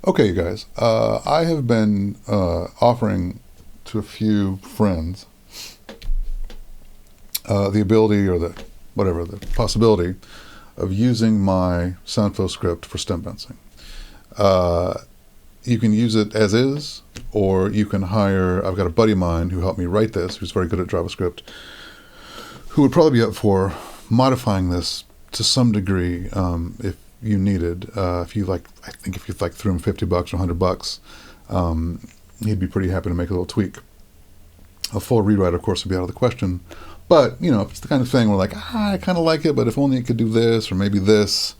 Okay, you guys. I have been offering to a few friends the ability or the possibility of using my Soundflow script for stem bouncing. You can use it as is, or you can hire. I've got a buddy of mine who helped me write this, who's very good at JavaScript, who would probably be up for modifying this to some degree if you needed. If you like, I think if you like threw him $50 or $100, he'd be pretty happy to make a little tweak. A full rewrite, of course, would be out of the question. But if it's the kind of thing where like, I kind of like it, but if only it could do this or maybe this,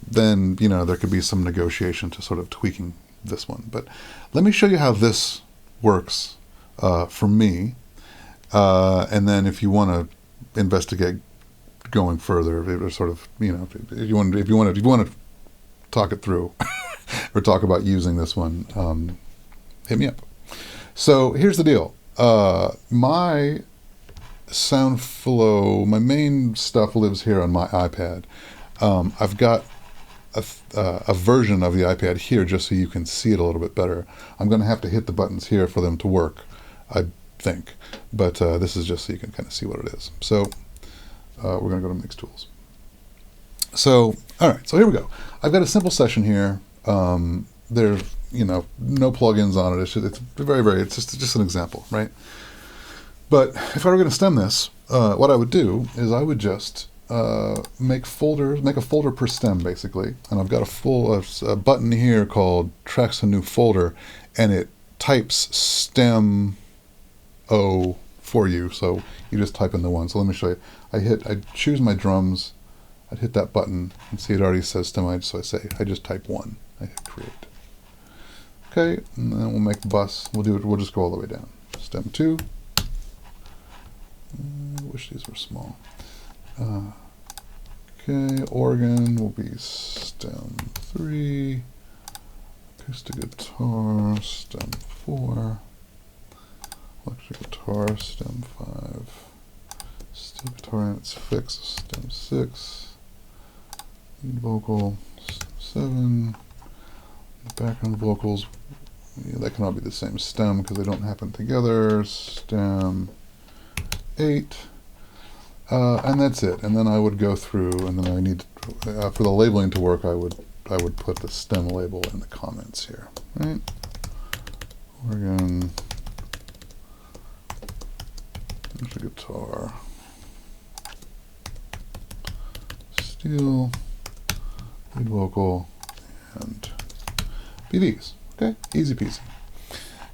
then there could be some negotiation to sort of tweaking this one. But let me show you how this works for me, and then if you want to investigate going further, or sort of if you want to talk it through or talk about using this one, hit me up. So here's the deal. My Soundflow, my main stuff lives here on my iPad. I've got a version of the iPad here just so you can see it a little bit better. I'm going to have to hit the buttons here for them to work, I think. But this is just so you can kind of see what it is. So we're going to go to Mix Tools. So, all right, so here we go. I've got a simple session here. There's, no plugins on it. It's very, it's just an example, right? But if I were going to stem this, what I would do is I would just make a folder per stem, basically. And I've got a button here called Tracks a New Folder, and it types stem O for you. So you just type in the one. So let me show you. I choose my drums. I'd hit that button and see it already says stem. So I just type 1. I hit create. Okay, and then we'll make bus. We'll just go all the way down. Stem 2. I wish these were small. Okay, organ will be stem 3. Acoustic guitar, stem 4. Electric guitar, stem 5. Steel guitar and its fix, stem 6. Lead vocal, stem 7. The background vocals, that can all be the same stem because they don't happen together. Stem 8. And that's it. And then I would go through, and then I need for the labeling to work, I would put the stem label in the comments here, right? Organ, the guitar, steel, lead vocal, and BVs. Okay, easy peasy.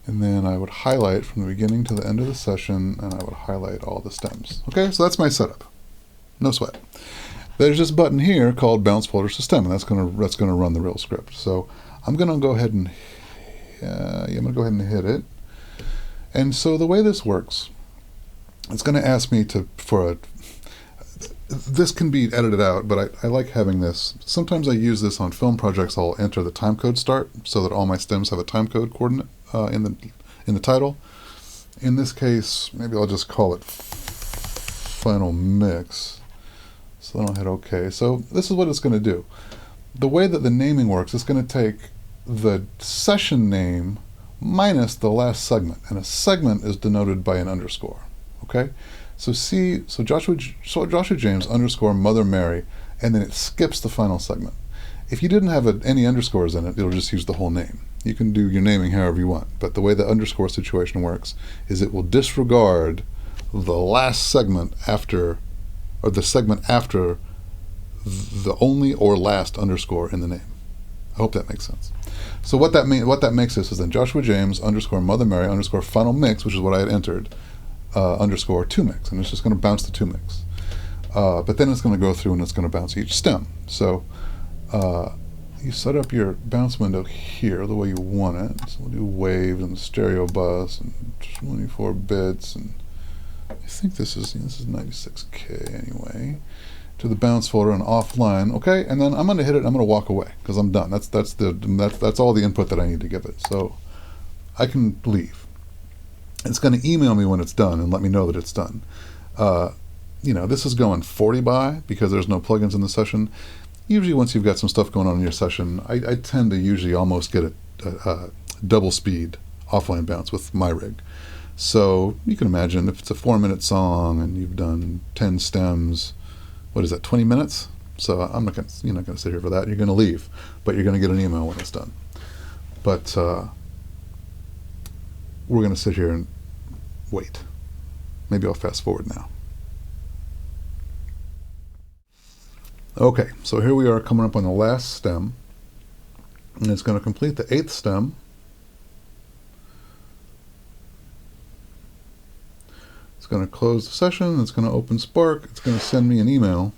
And then I would highlight from the beginning to the end of the session, and I would highlight all the stems. Okay, so that's my setup. No sweat. There's this button here called Bounce Folder to Stem, and that's gonna run the real script. So I'm gonna go ahead and hit it. And so the way this works, it's gonna ask me this can be edited out, but I like having this. Sometimes I use this on film projects. I'll enter the timecode start so that all my stems have a timecode coordinate in the title. In this case, maybe I'll just call it Final Mix. So then I'll hit OK. So this is what it's going to do. The way that the naming works, it's going to take the session name minus the last segment, and a segment is denoted by an underscore. Okay. So Joshua James underscore Mother Mary, and then it skips the final segment. If you didn't have any underscores in it, it'll just use the whole name. You can do your naming however you want, but the way the underscore situation works is it will disregard the last segment after, or the segment after the only or last underscore in the name. I hope that makes sense. So what that makes this is then Joshua James underscore Mother Mary underscore Final Mix, which is what I had entered, underscore 2 mix, and it's just going to bounce the 2 mix. But then it's going to go through and it's going to bounce each stem. So you set up your bounce window here the way you want it. So we'll do waves and stereo bus and 24 bits, and I think this is 96K anyway. To the bounce folder and offline. Okay, and then I'm going to hit it. I'm going to walk away because I'm done. That's all the input that I need to give it. So I can leave. It's going to email me when it's done and let me know that it's done. This is going 40 by because there's no plugins in the session. usually once you've got some stuff going on in your session, I tend to usually almost get a double speed offline bounce with my rig. So you can imagine if it's a 4-minute song and you've done 10 stems, what is that, 20 minutes? So you're not going to sit here for that. You're going to leave, but you're going to get an email when it's done. But we're going to sit here and wait. Maybe I'll fast forward now. Okay, so here we are coming up on the last stem, and it's going to complete the 8th stem. It's going to close the session. It's going to open Spark. It's going to send me an email.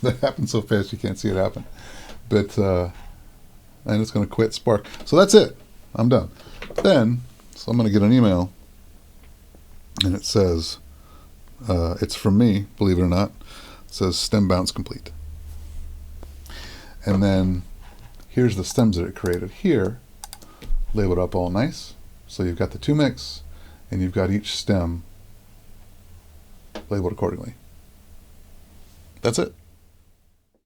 That happened so fast you can't see it happen. But and it's going to quit Spark. So that's it. I'm done. Then, so I'm going to get an email, and it says, it's from me, believe it or not. It says stem bounce complete. And then here's the stems that it created here, labeled up all nice. So you've got the 2 mix, and you've got each stem labeled accordingly. That's it.